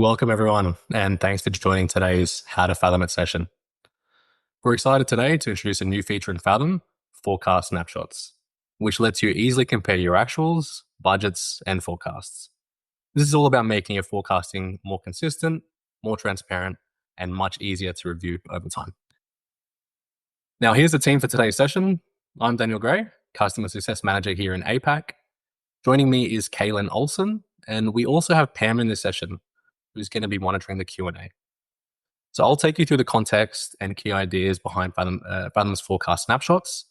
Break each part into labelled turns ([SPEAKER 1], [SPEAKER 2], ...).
[SPEAKER 1] Welcome, everyone, and thanks for joining today's How to Fathom It session. We're excited today to introduce a new feature in Fathom, Forecast Snapshots, which lets you easily compare your actuals, budgets, and forecasts. This is all about making your forecasting more consistent, more transparent, and much easier to review over time. Now, here's the team for today's session. I'm Daniel Gray, Customer Success Manager here in APAC. Joining me is Kaylin Olson, and we also have Pam in this session, who's going to be monitoring the Q&A. So I'll take you through the context and key ideas behind Fathom's forecast snapshots,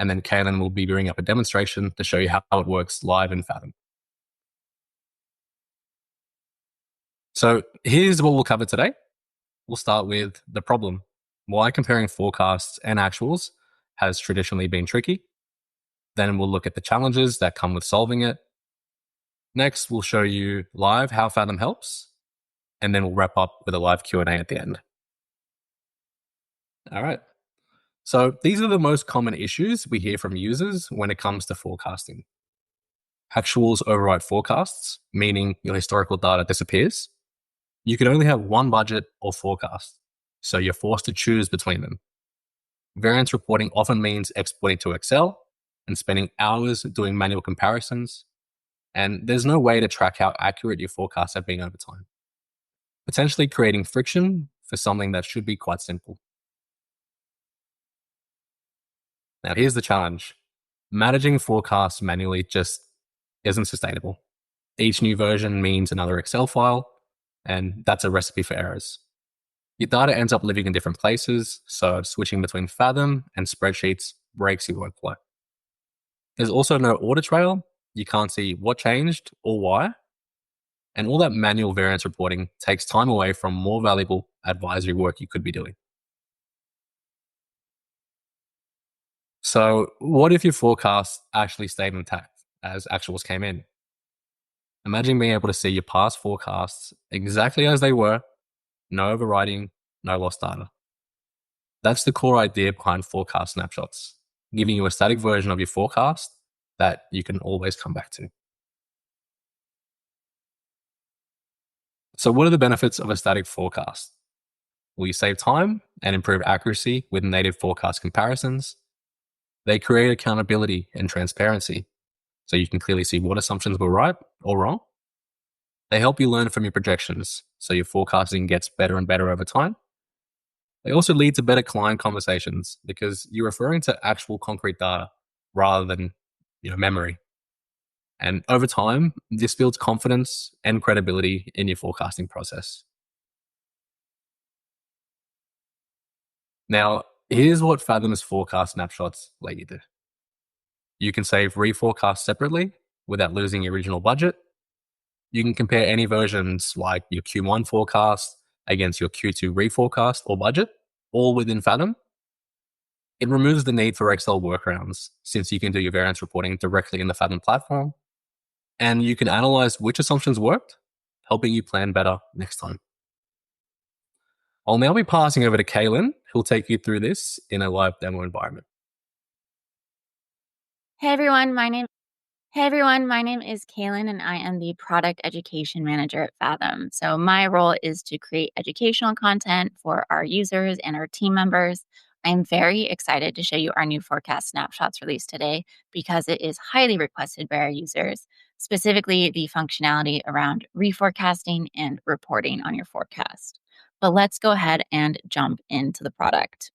[SPEAKER 1] and then Kaylin will be bringing up a demonstration to show you how it works live in Fathom. So here's what we'll cover today. We'll start with the problem, why comparing forecasts and actuals has traditionally been tricky. Then we'll look at the challenges that come with solving it. Next, we'll show you live how Fathom helps, and then we'll wrap up with a live Q&A at the end. All right. So these are the most common issues we hear from users when it comes to forecasting. Actuals overwrite forecasts, meaning your historical data disappears. You can only have one budget or forecast, so you're forced to choose between them. Variance reporting often means exporting to Excel and spending hours doing manual comparisons, and there's no way to track how accurate your forecasts have been over time, potentially creating friction for something that should be quite simple. Now, here's the challenge. Managing forecasts manually just isn't sustainable. Each new version means another Excel file, and that's a recipe for errors. Your data ends up living in different places, so switching between Fathom and spreadsheets breaks your workflow. There's also no audit trail. You can't see what changed or why. And all that manual variance reporting takes time away from more valuable advisory work you could be doing. So what if your forecasts actually stayed intact as actuals came in? Imagine being able to see your past forecasts exactly as they were, no overriding, no lost data. That's the core idea behind forecast snapshots, giving you a static version of your forecast that you can always come back to. So what are the benefits of a static forecast? Well, you save time and improve accuracy with native forecast comparisons. They create accountability and transparency, so you can clearly see what assumptions were right or wrong. They help you learn from your projections, so your forecasting gets better and better over time. They also lead to better client conversations because you're referring to actual concrete data rather than memory. And over time, this builds confidence and credibility in your forecasting process. Now, here's what Fathom's forecast snapshots let you do. You can save reforecast separately without losing your original budget. You can compare any versions like your Q1 forecast against your Q2 reforecast or budget, all within Fathom. It removes the need for Excel workarounds since you can do your variance reporting directly in the Fathom platform. And you can analyze which assumptions worked, helping you plan better next time. I'll now be passing over to Kaylin, who'll take you through this in a live demo environment.
[SPEAKER 2] Hey everyone, my name is Kaylin and I am the product education manager at Fathom. So my role is to create educational content for our users and our team members. I am very excited to show you our new forecast snapshots released today because it is highly requested by our users, specifically the functionality around reforecasting and reporting on your forecast. But let's go ahead and jump into the product.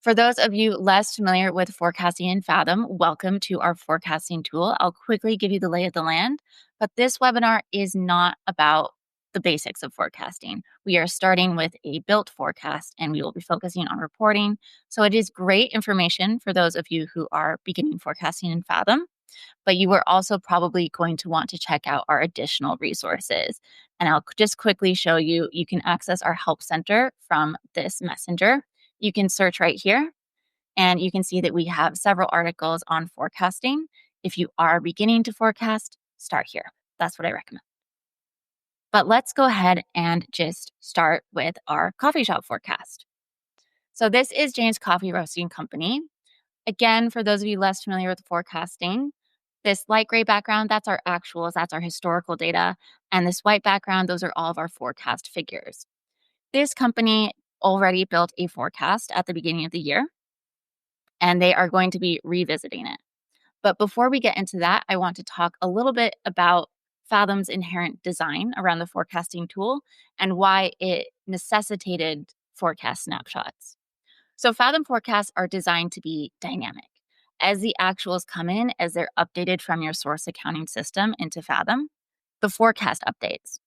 [SPEAKER 2] For those of you less familiar with forecasting in Fathom, welcome to our forecasting tool. I'll quickly give you the lay of the land, but this webinar is not about the basics of forecasting. We are starting with a built forecast and we will be focusing on reporting. So it is great information for those of you who are beginning forecasting in Fathom, but you are also probably going to want to check out our additional resources. And I'll just quickly show you, you can access our help center from this messenger. You can search right here and you can see that we have several articles on forecasting. If you are beginning to forecast, start here. That's what I recommend. But let's go ahead and just start with our coffee shop forecast. So this is Jane's Coffee Roasting Company. Again, for those of you less familiar with forecasting, This light gray background, that's our actuals, that's our historical data. And this white background, those are all of our forecast figures. This company already built a forecast at the beginning of the year, and they are going to be revisiting it. But before we get into that, I want to talk a little bit about Fathom's inherent design around the forecasting tool and why it necessitated forecast snapshots. So, Fathom forecasts are designed to be dynamic. As the actuals come in, as they're updated from your source accounting system into Fathom, the forecast updates.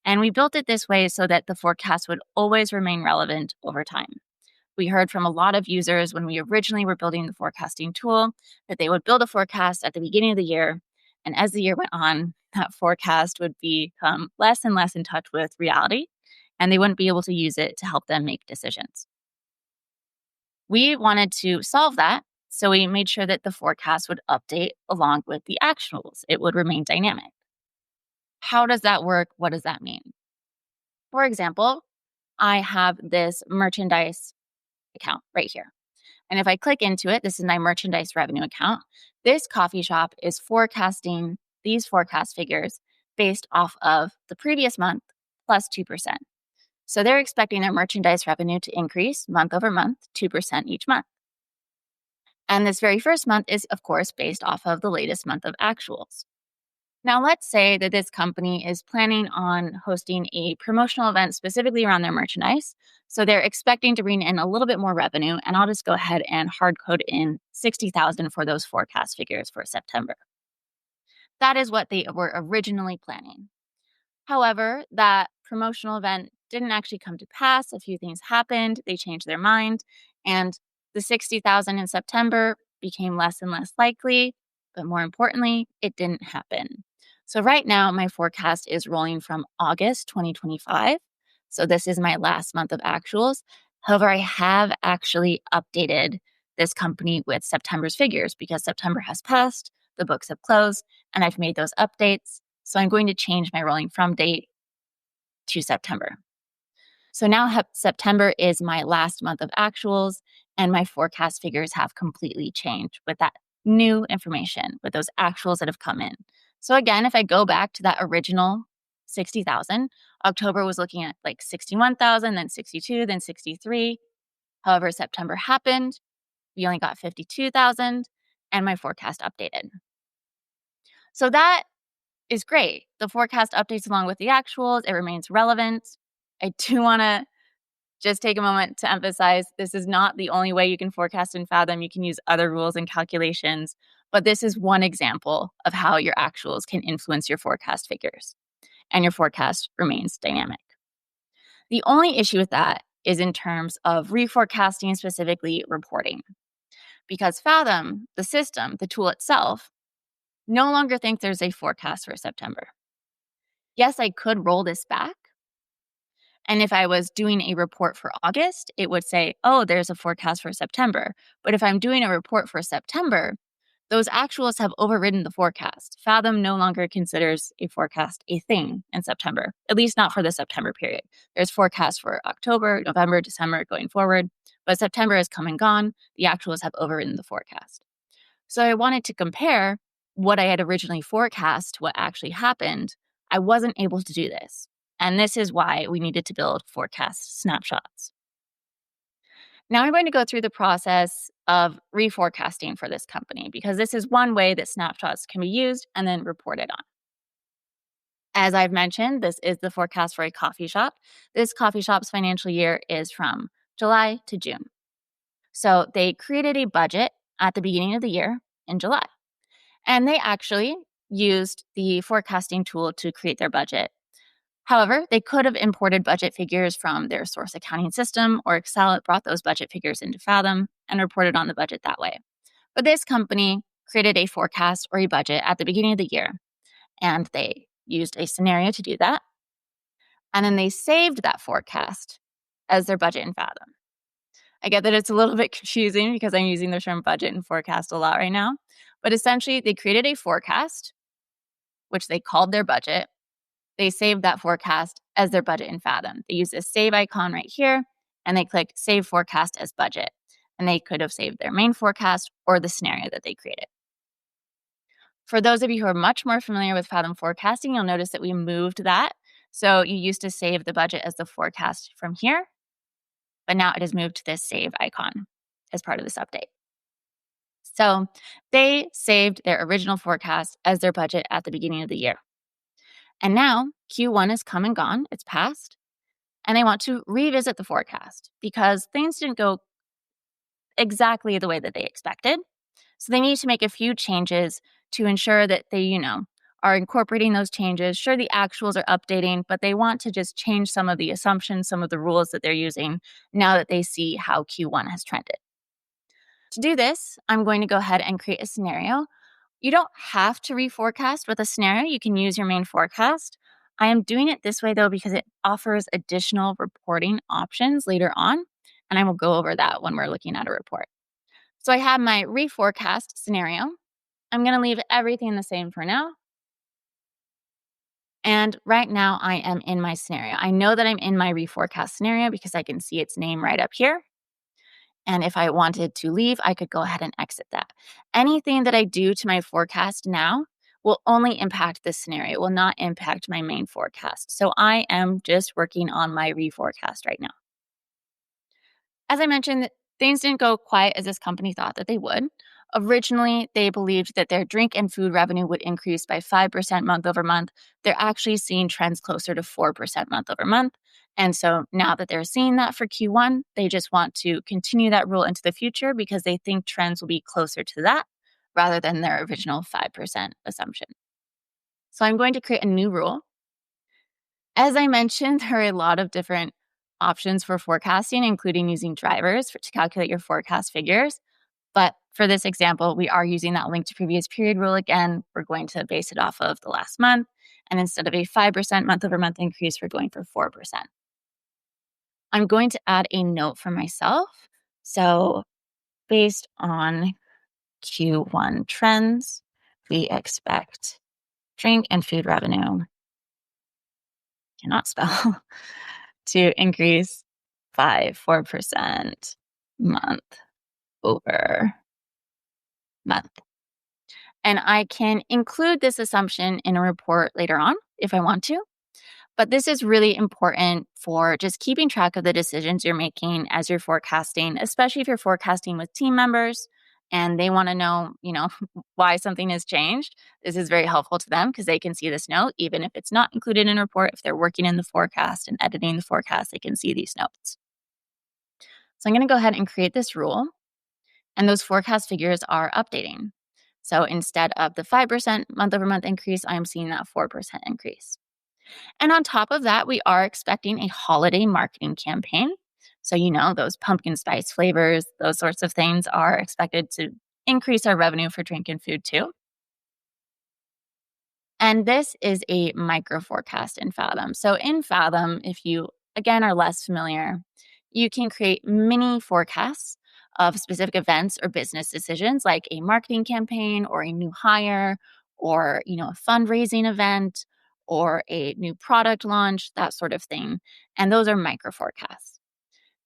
[SPEAKER 2] And we built it this way so that the forecast would always remain relevant over time. We heard from a lot of users when we originally were building the forecasting tool that they would build a forecast at the beginning of the year. And as the year went on, that forecast would become less and less in touch with reality, and they wouldn't be able to use it to help them make decisions. We wanted to solve that, so we made sure that the forecast would update along with the actuals. It would remain dynamic. How does that work? What does that mean? For example, I have this merchandise account right here. And if I click into it, this is my merchandise revenue account. This coffee shop is forecasting these forecast figures based off of the previous month plus 2%. So they're expecting their merchandise revenue to increase month over month, 2% each month. And this very first month is, of course, based off of the latest month of actuals. Now, let's say that this company is planning on hosting a promotional event specifically around their merchandise. So they're expecting to bring in a little bit more revenue, and I'll just go ahead and hard code in 60,000 for those forecast figures for September. That is what they were originally planning. However, that promotional event didn't actually come to pass. A few things happened. They changed their mind, and the 60,000 in September became less and less likely. But more importantly, it didn't happen. So right now, my forecast is rolling from August 2025. So this is my last month of actuals. However, I have actually updated this company with September's figures because September has passed, the books have closed, and I've made those updates. So I'm going to change my rolling from date to September. So now September is my last month of actuals, and my forecast figures have completely changed with that new information, with those actuals that have come in. So again, if I go back to that original 60,000, October was looking at like 61,000, then 62, then 63. However, September happened. We only got 52,000, and my forecast updated. So that is great. The forecast updates along with the actuals. It remains relevant. I do want to just take a moment to emphasize this is not the only way you can forecast in Fathom. You can use other rules and calculations, but this is one example of how your actuals can influence your forecast figures, and your forecast remains dynamic. The only issue with that is in terms of reforecasting, specifically reporting, because Fathom, the system, the tool itself, no longer thinks there's a forecast for September. Yes, I could roll this back. And if I was doing a report for August, it would say, oh, there's a forecast for September. But if I'm doing a report for September, those actuals have overridden the forecast. Fathom no longer considers a forecast a thing in September, at least not for the September period. There's forecasts for October, November, December going forward, but September has come and gone. The actuals have overridden the forecast. So I wanted to compare what I had originally forecast to what actually happened. I wasn't able to do this. And this is why we needed to build forecast snapshots. Now I'm going to go through the process of reforecasting for this company because this is one way that snapshots can be used and then reported on. As I've mentioned, this is the forecast for a coffee shop. This coffee shop's financial year is from July to June. So they created a budget at the beginning of the year in July. And they actually used the forecasting tool to create their budget. However, they could have imported budget figures from their source accounting system or Excel. It brought those budget figures into Fathom and reported on the budget that way. But this company created a forecast or a budget at the beginning of the year, and they used a scenario to do that. And then they saved that forecast as their budget in Fathom. I get that it's a little bit confusing because I'm using the term budget and forecast a lot right now. But essentially, they created a forecast, which they called their budget. They saved that forecast as their budget in Fathom. They use this save icon right here, and they click save forecast as budget. And they could have saved their main forecast or the scenario that they created. For those of you who are much more familiar with Fathom forecasting, you'll notice that we moved that. So you used to save the budget as the forecast from here, but now it has moved to this save icon as part of this update. So they saved their original forecast as their budget at the beginning of the year. And now Q1 has come and gone, it's passed, and they want to revisit the forecast because things didn't go exactly the way that they expected. So they need to make a few changes to ensure that they, are incorporating those changes. Sure, the actuals are updating, but they want to just change some of the assumptions, some of the rules that they're using now that they see how Q1 has trended. To do this, I'm going to go ahead and create a scenario. You don't have to reforecast with a scenario. You can use your main forecast. I am doing it this way, though, because it offers additional reporting options later on, and I will go over that when we're looking at a report. So I have my reforecast scenario. I'm going to leave everything the same for now. And right now I am in my scenario. I know that I'm in my reforecast scenario because I can see its name right up here. And if I wanted to leave, I could go ahead and exit that. Anything that I do to my forecast now will only impact this scenario. It will not impact my main forecast. So I am just working on my reforecast right now. As I mentioned, things didn't go quite as this company thought that they would. Originally, they believed that their drink and food revenue would increase by 5% month over month. They're actually seeing trends closer to 4% month over month. And so now that they're seeing that for Q1, they just want to continue that rule into the future because they think trends will be closer to that rather than their original 5% assumption. So I'm going to create a new rule. As I mentioned, there are a lot of different options for forecasting, including using drivers to calculate your forecast figures. But for this example, we are using that link to previous period rule again. We're going to base it off of the last month. And instead of a 5% month over month increase, we're going for 4%. I'm going to add a note for myself. So based on Q1 trends, we expect drink and food revenue, cannot spell, to increase by 4% month over month. And I can include this assumption in a report later on if I want to. But this is really important for just keeping track of the decisions you're making as you're forecasting, especially if you're forecasting with team members and they want to know, why something has changed. This is very helpful to them because they can see this note, even if it's not included in a report. If they're working in the forecast and editing the forecast, they can see these notes. So I'm going to go ahead and create this rule. And those forecast figures are updating. So instead of the 5% month over month increase, I'm seeing that 4% increase. And on top of that, we are expecting a holiday marketing campaign. So, those pumpkin spice flavors, those sorts of things are expected to increase our revenue for drink and food too. And this is a micro forecast in Fathom. So in Fathom, if you, again, are less familiar, you can create mini forecasts of specific events or business decisions like a marketing campaign or a new hire or, a fundraising event or a new product launch, that sort of thing. And those are micro forecasts.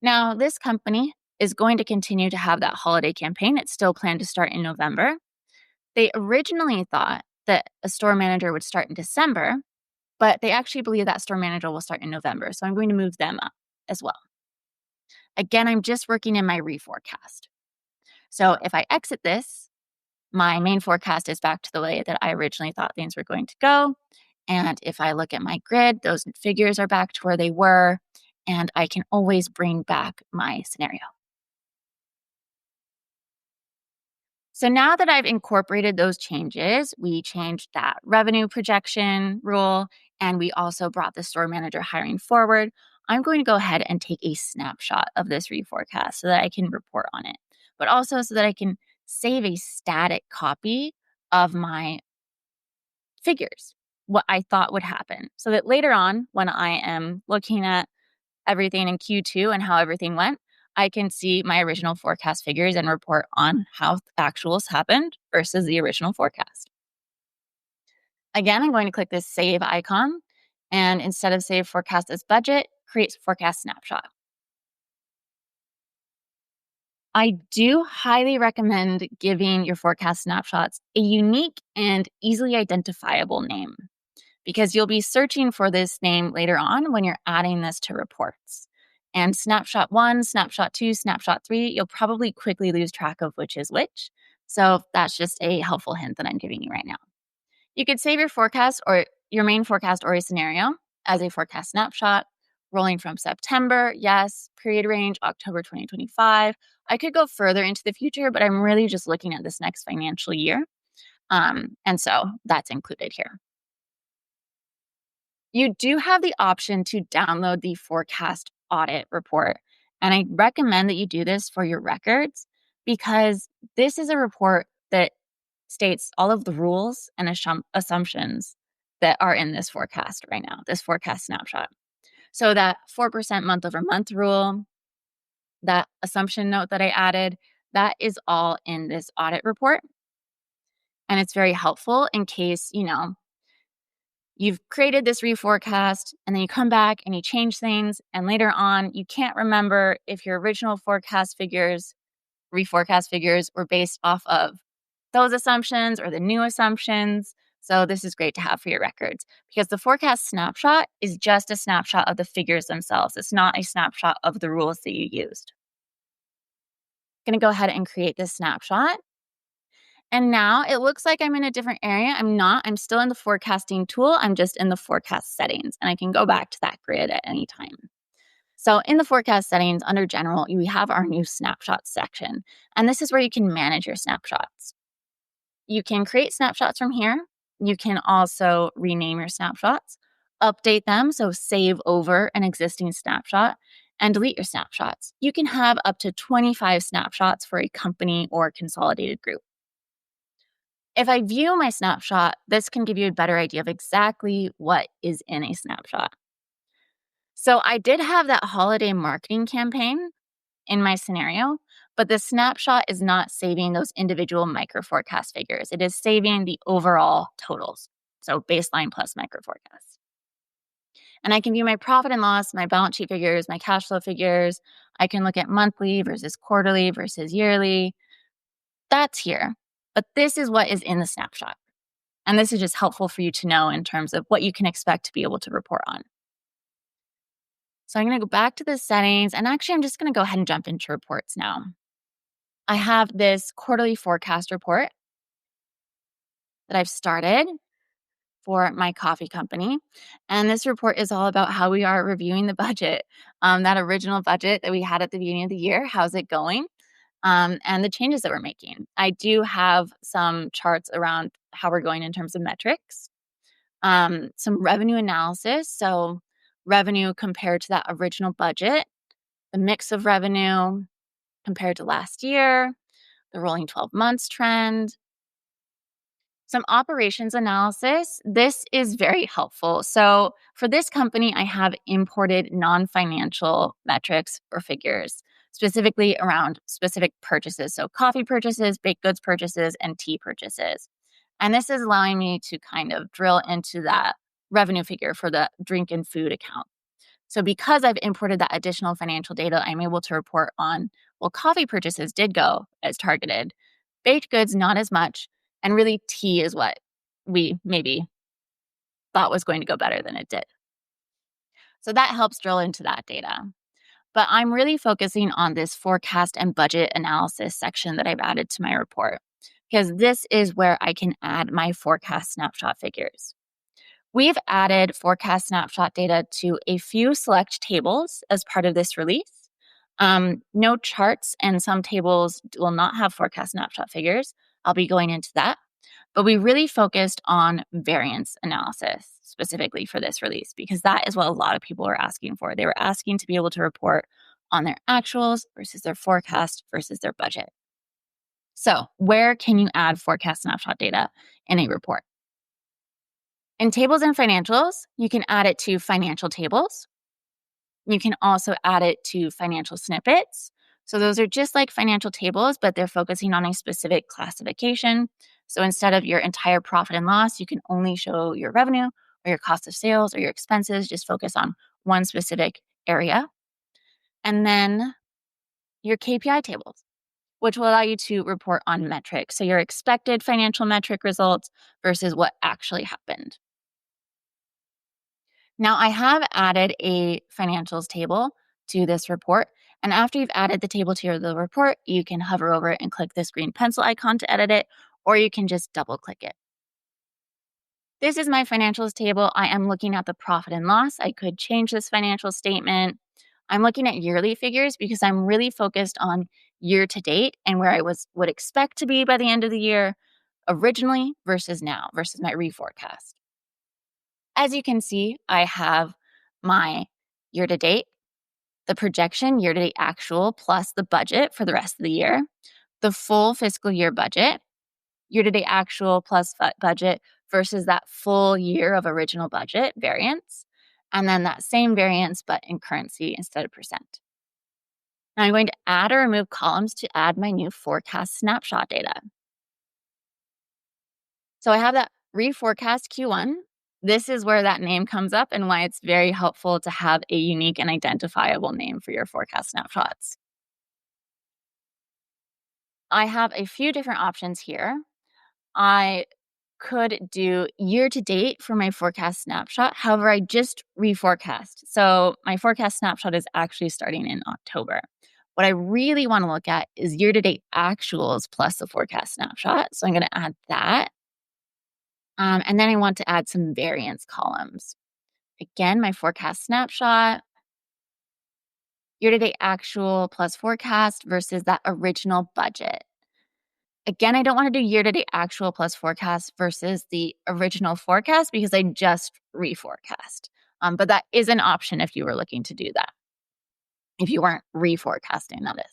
[SPEAKER 2] Now, this company is going to continue to have that holiday campaign. It's still planned to start in November. They originally thought that a store manager would start in December, but they actually believe that store manager will start in November. So I'm going to move them up as well. Again, I'm just working in my reforecast. So if I exit this, my main forecast is back to the way that I originally thought things were going to go. And if I look at my grid, those figures are back to where they were, and I can always bring back my scenario. So now that I've incorporated those changes, we changed that revenue projection rule, and we also brought the store manager hiring forward. I'm going to go ahead and take a snapshot of this reforecast so that I can report on it, but also so that I can save a static copy of my figures, what I thought would happen, so that later on, when I am looking at everything in Q2 and how everything went, I can see my original forecast figures and report on how actuals happened versus the original forecast. Again, I'm going to click this save icon, and instead of save forecast as budget, create forecast snapshot. I do highly recommend giving your forecast snapshots a unique and easily identifiable name because you'll be searching for this name later on when you're adding this to reports. And snapshot 1, snapshot 2, snapshot 3, you'll probably quickly lose track of which is which. So that's just a helpful hint that I'm giving you right now. You could save your forecast or your main forecast or a scenario as a forecast snapshot, rolling from September, yes, period range, October 2025. I could go further into the future, but I'm really just looking at this next financial year. And so that's included here. You do have the option to download the forecast audit report. And I recommend that you do this for your records because this is a report that states all of the rules and assumptions that are in this forecast right now, this forecast snapshot. So that 4% month over month rule, that assumption note that I added, that is all in this audit report. And it's very helpful in case, you've created this reforecast and then you come back and you change things. And later on, you can't remember if your original reforecast figures were based off of those assumptions or the new assumptions. So this is great to have for your records because the forecast snapshot is just a snapshot of the figures themselves. It's not a snapshot of the rules that you used. I'm going to go ahead and create this snapshot. And now it looks like I'm in a different area. I'm not. I'm still in the forecasting tool. I'm just in the forecast settings. And I can go back to that grid at any time. So in the forecast settings under general, we have our new snapshot section. And this is where you can manage your snapshots. You can create snapshots from here. You can also rename your snapshots, update them, so save over an existing snapshot, and delete your snapshots. You can have up to 25 snapshots for a company or consolidated group. If I view my snapshot, this can give you a better idea of exactly what is in a snapshot. So I did have that holiday marketing campaign in my scenario, but the snapshot is not saving those individual micro forecast figures. It is saving the overall totals. So baseline plus micro forecast. And I can view my profit and loss, my balance sheet figures, my cash flow figures. I can look at monthly versus quarterly versus yearly. That's here. But this is what is in the snapshot. And this is just helpful for you to know in terms of what you can expect to be able to report on. So I'm going to go back to the settings, and actually I'm just going to go ahead and jump into reports now. I have this quarterly forecast report that I've started for my coffee company. And this report is all about how we are reviewing the budget, that original budget that we had at the beginning of the year. How's it going? And the changes that we're making. I do have some charts around how we're going in terms of metrics, some revenue analysis. So revenue compared to that original budget, the mix of revenue compared to last year, the rolling 12 months trend, some operations analysis. This is very helpful. So for this company, I have imported non-financial metrics or figures, specifically around specific purchases. So coffee purchases, baked goods purchases, and tea purchases. And this is allowing me to kind of drill into that revenue figure for the drink and food account. So because I've imported that additional financial data, I'm able to report on, well, coffee purchases did go as targeted, baked goods not as much, and really tea is what we maybe thought was going to go better than it did. So that helps drill into that data. But I'm really focusing on this forecast and budget analysis section that I've added to my report because this is where I can add my forecast snapshot figures. We've added forecast snapshot data to a few select tables as part of this release. No charts, and some tables will not have forecast snapshot figures. I'll be going into that. But we really focused on variance analysis specifically for this release because that is what a lot of people were asking for. They were asking to be able to report on their actuals versus their forecast versus their budget. So where can you add forecast snapshot data in a report? In tables and financials, you can add it to financial tables. You can also add it to financial snippets. So those are just like financial tables, but they're focusing on a specific classification. So instead of your entire profit and loss, you can only show your revenue or your cost of sales or your expenses, just focus on one specific area. And then your KPI tables. which will allow you to report on metrics. So your expected financial metric results versus what actually happened. Now I have added a financials table to this report. And after you've added the table to the report, you can hover over it and click this green pencil icon to edit it, or you can just double click it. This is my financials table. I am looking at the profit and loss. I could change this financial statement. I'm looking at yearly figures because I'm really focused on year to date and where I would expect to be by the end of the year originally versus now versus my reforecast. As you can see, I have my year to date, the projection, year to date actual, plus the budget for the rest of the year, the full fiscal year budget, year to date actual plus budget versus that full year of original budget variance, and then that same variance but in currency instead of percent. Now I'm going to add or remove columns to add my new forecast snapshot data. So I have that reforecast Q1. This is where that name comes up and why it's very helpful to have a unique and identifiable name for your forecast snapshots. I have a few different options here. I could do year to date for my forecast snapshot. However, I just reforecast. So my forecast snapshot is actually starting in October. What I really want to look at is year to date actuals plus the forecast snapshot. So I'm going to add that. And then I want to add some variance columns. Again, my forecast snapshot, year to date actual plus forecast versus that original budget. Again, I don't want to do year to date actual plus forecast versus the original forecast because I just reforecast. But that is an option if you were looking to do that, if you weren't reforecasting, that is.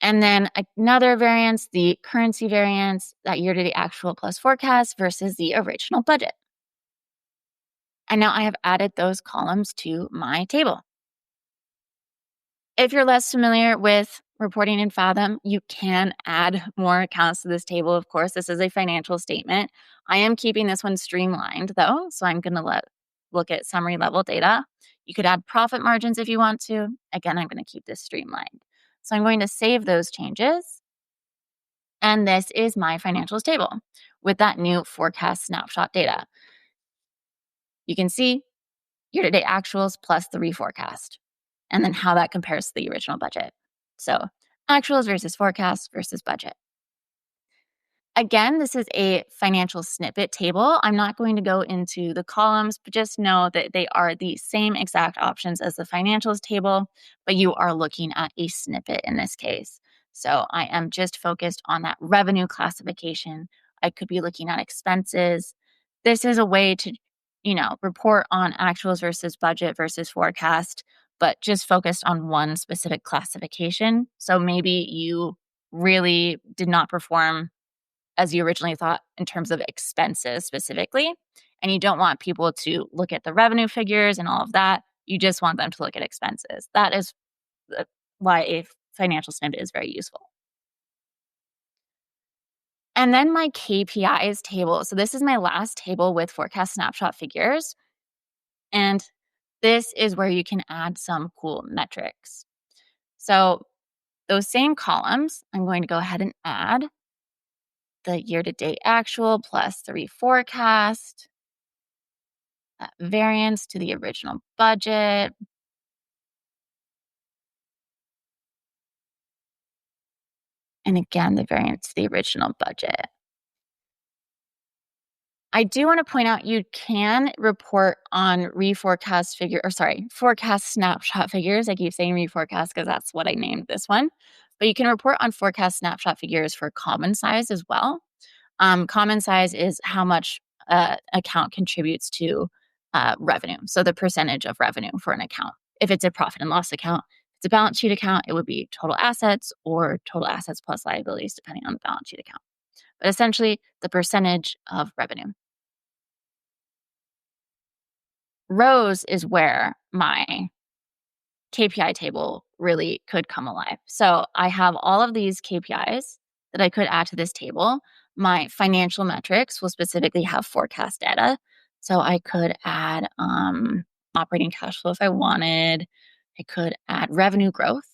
[SPEAKER 2] And then another variance, the currency variance, that year to date actual plus forecast versus the original budget. And now I have added those columns to my table. If you're less familiar with reporting in Fathom, you can add more accounts to this table. Of course, this is a financial statement. I am keeping this one streamlined though, so I'm going to look at summary level data. You could add profit margins if you want to. Again, I'm going to keep this streamlined. So I'm going to save those changes. And this is my financials table with that new forecast snapshot data. You can see year-to-date actuals plus the reforecast, and then how that compares to the original budget. So actuals versus forecast versus budget. Again, this is a financial snippet table. I'm not going to go into the columns, but just know that they are the same exact options as the financials table, but you are looking at a snippet in this case. So I am just focused on that revenue classification. I could be looking at expenses. This is a way to, report on actuals versus budget versus forecast, but just focused on one specific classification. So maybe you really did not perform as you originally thought in terms of expenses specifically. And you don't want people to look at the revenue figures and all of that. You just want them to look at expenses. That is why a financial snippet is very useful. And then my KPIs table. So this is my last table with forecast snapshot figures. And this is where you can add some cool metrics. So those same columns, I'm going to go ahead and add the year-to-date actual plus the reforecast, that variance to the original budget, and again, the variance to the original budget. I do want to point out you can report on forecast snapshot figures. I keep saying reforecast because that's what I named this one. But you can report on forecast snapshot figures for common size as well. Common size is how much account contributes to revenue. So the percentage of revenue for an account. If it's a profit and loss account, if it's a balance sheet account, it would be total assets or total assets plus liabilities, depending on the balance sheet account. But essentially, the percentage of revenue. Rows is where my KPI table really could come alive. So I have all of these KPIs that I could add to this table. My financial metrics will specifically have forecast data. So I could add operating cash flow if I wanted. I could add revenue growth.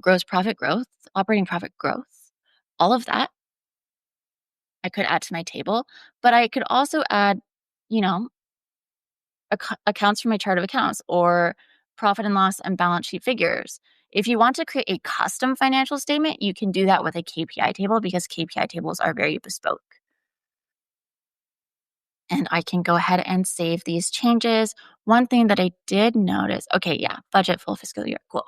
[SPEAKER 2] gross profit growth, operating profit growth, all of that I could add to my table, but I could also add, you know, accounts from my chart of accounts or profit and loss and balance sheet figures. If you want to create a custom financial statement, you can do that with a KPI table because KPI tables are very bespoke. And I can go ahead and save these changes. One thing that I did notice, okay, yeah, budget full fiscal year, cool.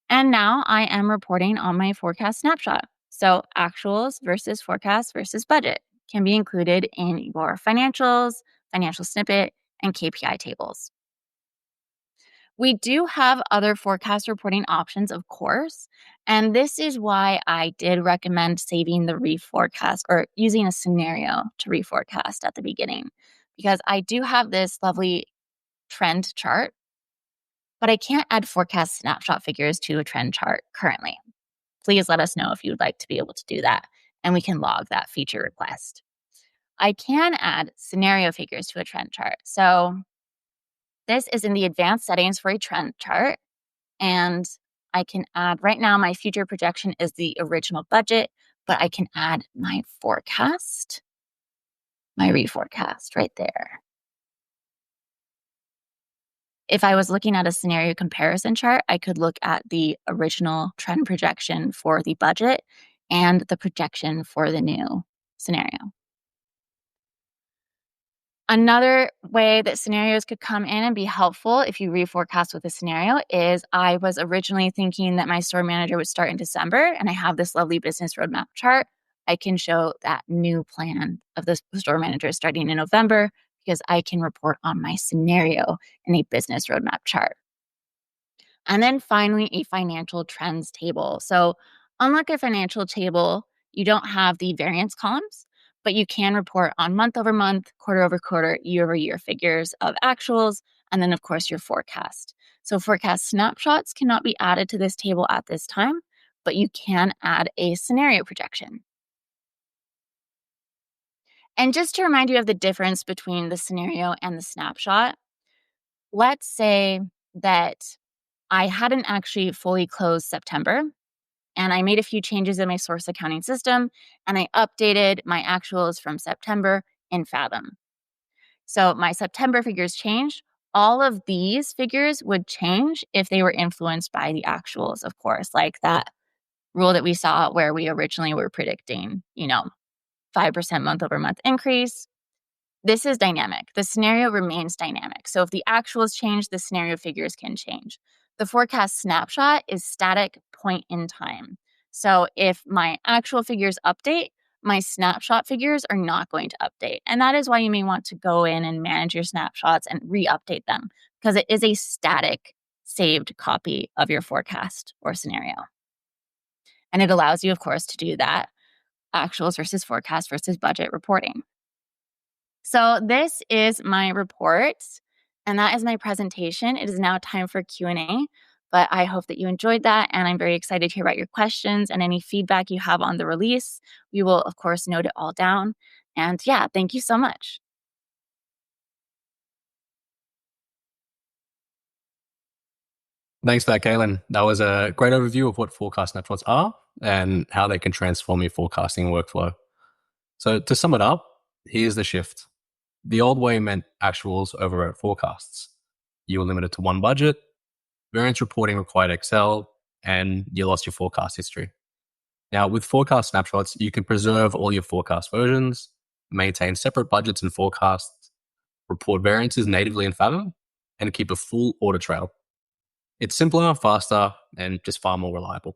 [SPEAKER 2] And now I am reporting on my forecast snapshot. So actuals versus forecast versus budget can be included in your financials, financial snippet, and KPI tables. We do have other forecast reporting options, of course. And this is why I did recommend saving the reforecast or using a scenario to reforecast at the beginning, because I do have this lovely trend chart, but I can't add forecast snapshot figures to a trend chart currently. Please let us know if you would like to be able to do that, and we can log that feature request. I can add scenario figures to a trend chart. So this is in the advanced settings for a trend chart. And I can add, right now, my future projection is the original budget, but I can add my forecast, my reforecast right there. If I was looking at a scenario comparison chart, I could look at the original trend projection for the budget and the projection for the new scenario. Another way that scenarios could come in and be helpful if you reforecast with a scenario is I was originally thinking that my store manager would start in December, and I have this lovely business roadmap chart. I can show that new plan of the store manager starting in November because I can report on my scenario in a business roadmap chart. And then finally, a financial trends table. So, unlike a financial table, you don't have the variance columns, but you can report on month over month, quarter over quarter, year over year figures of actuals, and then, of course, your forecast. So, forecast snapshots cannot be added to this table at this time, but you can add a scenario projection. And just to remind you of the difference between the scenario and the snapshot, let's say that I hadn't actually fully closed September, and I made a few changes in my source accounting system, and I updated my actuals from September in Fathom. So my September figures changed. All of these figures would change if they were influenced by the actuals, of course, like that rule that we saw where we originally were predicting, 5% month over month increase. This is dynamic. The scenario remains dynamic. So if the actuals change, the scenario figures can change. The forecast snapshot is static point in time. So if my actual figures update, my snapshot figures are not going to update. And that is why you may want to go in and manage your snapshots and re-update them because it is a static saved copy of your forecast or scenario. And it allows you, of course, to do that actuals versus forecast versus budget reporting. So this is my report, and that is my presentation. It is now time for Q&A, but I hope that you enjoyed that, and I'm very excited to hear about your questions and any feedback you have on the release. We will, of course, note it all down. And yeah, thank you so much.
[SPEAKER 1] Thanks for that, Kaylin. That was a great overview of what forecast snapshots are and how they can transform your forecasting workflow. So to sum it up, here's the shift. The old way meant actuals overwrote forecasts. You were limited to one budget, variance reporting required Excel, and you lost your forecast history. Now, with forecast snapshots, you can preserve all your forecast versions, maintain separate budgets and forecasts, report variances natively in Fathom, and keep a full audit trail. It's simpler, faster, and just far more reliable.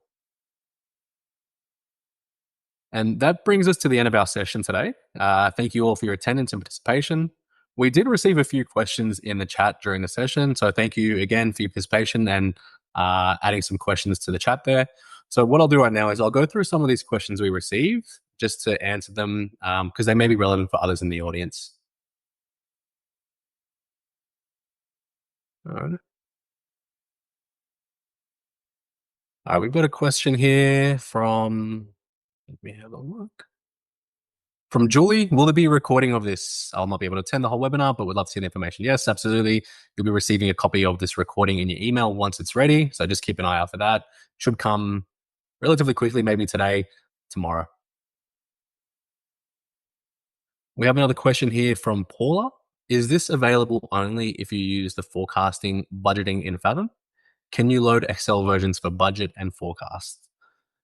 [SPEAKER 1] And that brings us to the end of our session today. Thank you all for your attendance and participation. We did receive a few questions in the chat during the session. So thank you again for your participation and adding some questions to the chat there. So what I'll do right now is I'll go through some of these questions we received just to answer them because they may be relevant for others in the audience. All right. All right, we've got a question here from, let me have a look. From Julie, will there be a recording of this? I'll not be able to attend the whole webinar, but would love to see the information. Yes, absolutely. You'll be receiving a copy of this recording in your email once it's ready. So just keep an eye out for that. Should come relatively quickly, maybe today, tomorrow. We have another question here from Paula. Is this available only if you use the forecasting budgeting in Fathom? Can you load Excel versions for budget and forecast?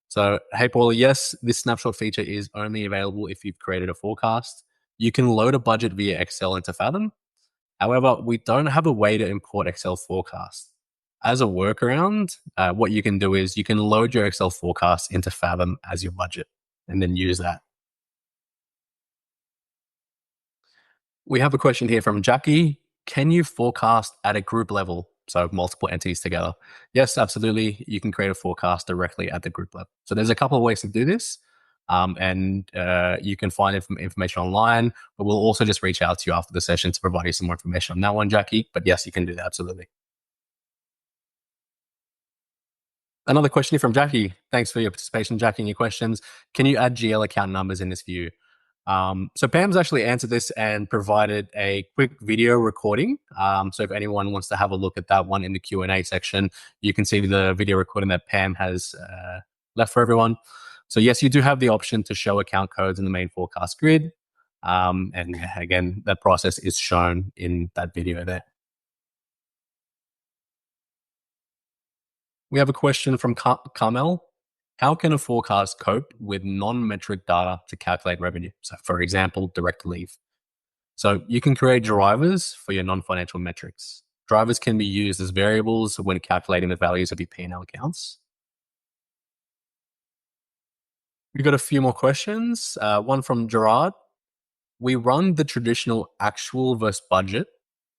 [SPEAKER 1] So, hey, Paula, yes, this snapshot feature is only available if you've created a forecast. You can load a budget via Excel into Fathom. However, we don't have a way to import Excel forecast. As a workaround, what you can do is you can load your Excel forecast into Fathom as your budget and then use that. We have a question here from Jackie. Can you forecast at a group level? So multiple entities together. Yes, absolutely. You can create a forecast directly at the group level. So there's a couple of ways to do this. And you can find information online, but we'll also just reach out to you after the session to provide you some more information on that one, Jackie. But yes, you can do that, absolutely. Another question here from Jackie. Thanks for your participation, Jackie, and your questions. Can you add GL account numbers in this view? So Pam's actually answered this and provided a quick video recording. So if anyone wants to have a look at that one in the Q&A section, you can see the video recording that Pam has left for everyone. So yes, you do have the option to show account codes in the main forecast grid. And again, that process is shown in that video there. We have a question from Carmel. How can a forecast cope with non-metric data to calculate revenue? So for example, direct leave. So you can create drivers for your non-financial metrics. Drivers can be used as variables when calculating the values of your P&L accounts. We've got a few more questions. One from Gerard. We run the traditional actual versus budget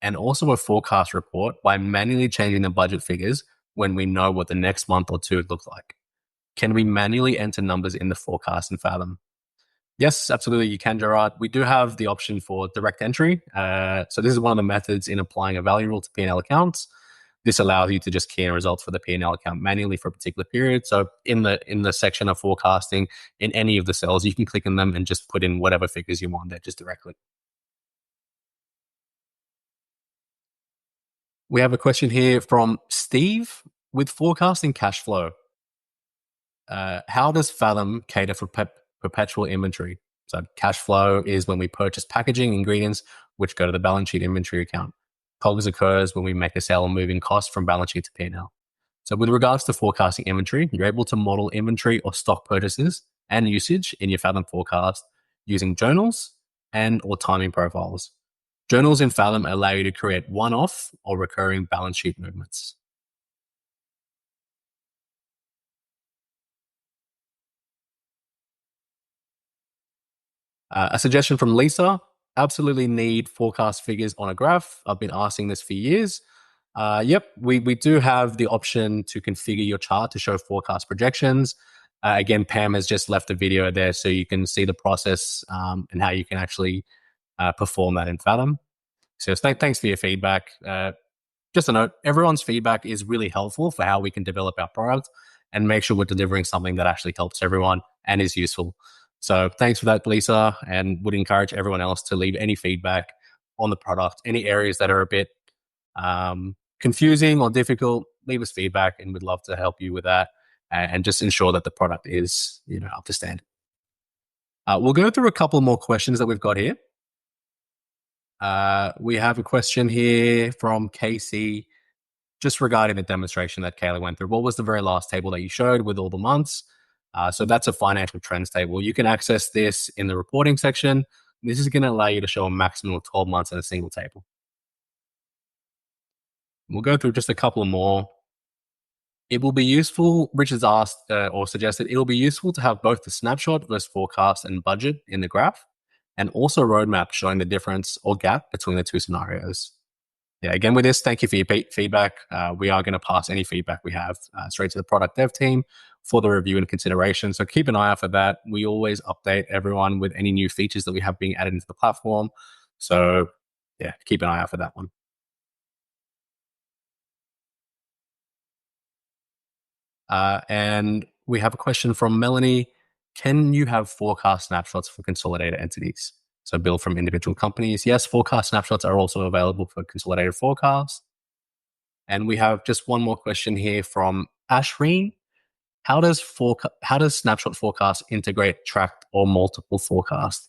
[SPEAKER 1] and also a forecast report by manually changing the budget figures when we know what the next month or two look like. Can we manually enter numbers in the forecast in Fathom? Yes, absolutely, you can, Gerard. We do have the option for direct entry. So this is one of the methods in applying a value rule to P&L accounts. This allows you to just key in results for the P&L account manually for a particular period. So in the section of forecasting, in any of the cells, you can click on them and just put in whatever figures you want there just directly. We have a question here from Steve. With forecasting cash flow, how does Fathom cater for perpetual inventory? So cash flow is when we purchase packaging ingredients, which go to the balance sheet inventory account. COGS occurs when we make a sale and moving costs from balance sheet to P&L. So with regards to forecasting inventory, you're able to model inventory or stock purchases and usage in your Fathom forecast using journals and or timing profiles. Journals in Fathom allow you to create one-off or recurring balance sheet movements. A suggestion from Lisa, absolutely need forecast figures on a graph. I've been asking this for years. Yep, we do have the option to configure your chart to show forecast projections. Again, Pam has just left a video there so you can see the process and how you can actually perform that in Fathom. So thanks for your feedback. Just a note, everyone's feedback is really helpful for how we can develop our product and make sure we're delivering something that actually helps everyone and is useful. So thanks for that, Lisa, and would encourage everyone else to leave any feedback on the product, any areas that are a bit confusing or difficult, leave us feedback and we'd love to help you with that and just ensure that the product is, up to standard. We'll go through a couple more questions that we've got here. We have a question here from Casey just regarding the demonstration that Kayla went through. What was the very last table that you showed with all the months? So that's a financial trends table. You can access this in the reporting section. This is going to allow you to show a maximum of 12 months in a single table. We'll go through just a couple more. It will be useful, Richard's asked or suggested, it will be useful to have both the snapshot versus forecast and budget in the graph, and also a roadmap showing the difference or gap between the two scenarios. Yeah, again, with this, thank you for your feedback. We are going to pass any feedback we have straight to the product dev team for the review and consideration. So keep an eye out for that. We always update everyone with any new features that we have being added into the platform. So yeah, keep an eye out for that one. And we have a question from Melanie. Can you have forecast snapshots for consolidated entities? So built from individual companies. Yes, forecast snapshots are also available for consolidated forecasts. And we have just one more question here from Ashreen. How does snapshot forecast integrate tracked or multiple forecasts?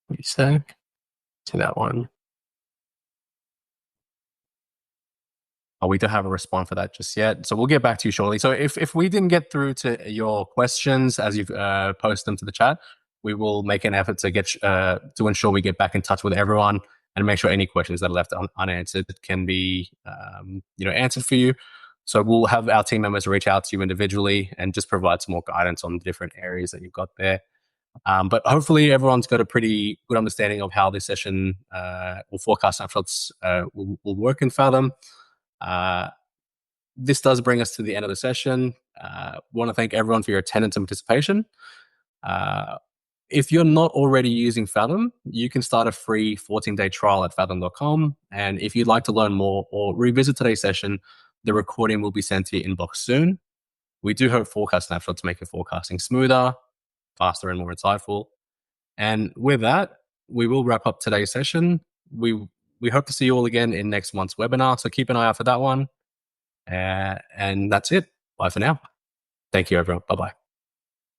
[SPEAKER 1] What do you say to that one? Oh, we don't have a response for that just yet. So we'll get back to you shortly. So if we didn't get through to your questions as you've posted them to the chat, we will make an effort to get to ensure we get back in touch with everyone and make sure any questions that are left unanswered can be answered for you. So we'll have our team members reach out to you individually and just provide some more guidance on the different areas that you've got there. But hopefully everyone's got a pretty good understanding of how this session or forecast snapshots will work in Fathom. This does bring us to the end of the session. We want to thank everyone for your attendance and participation. If you're not already using Fathom, you can start a free 14-day trial at fathom.com. And if you'd like to learn more or revisit today's session, the recording will be sent to your inbox soon. We do hope forecast snapshots make your forecasting smoother, faster, and more insightful. And with that, we will wrap up today's session. We hope to see you all again in next month's webinar, so keep an eye out for that one. And that's it. Bye for now. Thank you, everyone. Bye-bye.